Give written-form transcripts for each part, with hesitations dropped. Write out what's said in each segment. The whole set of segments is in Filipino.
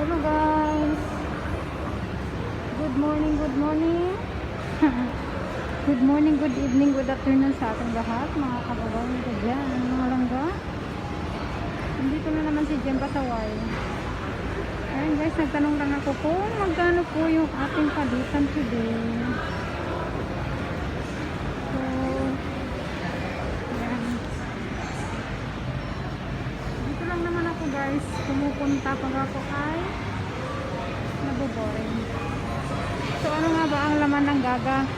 Hello guys. Good morning, good morning. Good morning, good evening, good afternoon sa ating lahat, mga kababayan ko dyan, mga langga. Nandito na naman si Jem Pasaway. Ayun guys, nagtanong lang ako kung magkano po yung ating palitan today. So, yan. Dito lang naman ako guys, pumupunta pag ako ay naboboring. So, ano nga ba ang laman ng gaga?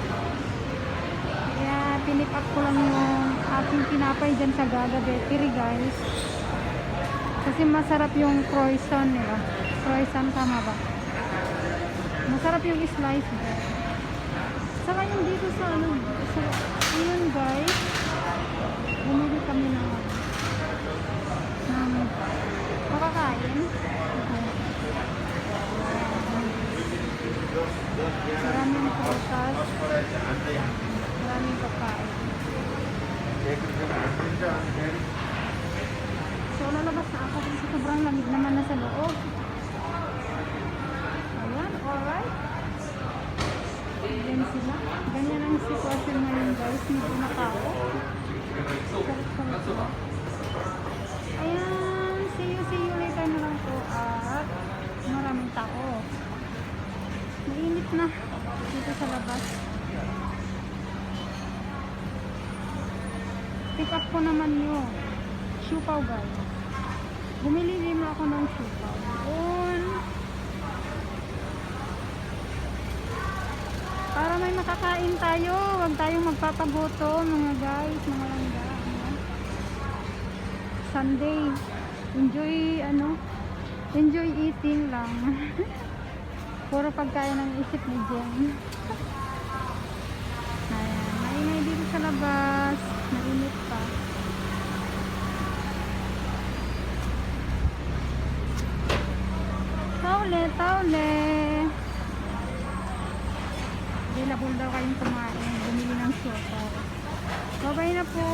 Kaya, pinip up ko lang yung ating pinapay dyan sa Gaga Bakery, guys. Kasi masarap yung croissant nila. Croissant, tama ba? Masarap yung slice bread. Saka yung dito sa ano, yun guys, bumili kami ng makakain. Maraming prutas, maraming pagkain. So lalabas na ako kasi sobrang lamig naman na sa loob. Ayan, alright. Ayan sila. Ganyan ang sitwasyon ngayon guys, medyo nakao. Sarap-sarap sila. Ayan, see you later na lang po at maraming tao. Mainit na dito sa labas. Pick up ko naman yung siupaw guys. Bumili din ako ng siupaw. Doon. Para may makakain tayo. Huwag tayong magpapagutom mga guys, mga langga. Sunday. Enjoy eating lang. Puro pagkain ng isip ni Jem. Ayan, maingay dito sa labas. Mainit pa. Taule. Available daw kayong kumain. Bumili ng sopa. Bye-bye na po.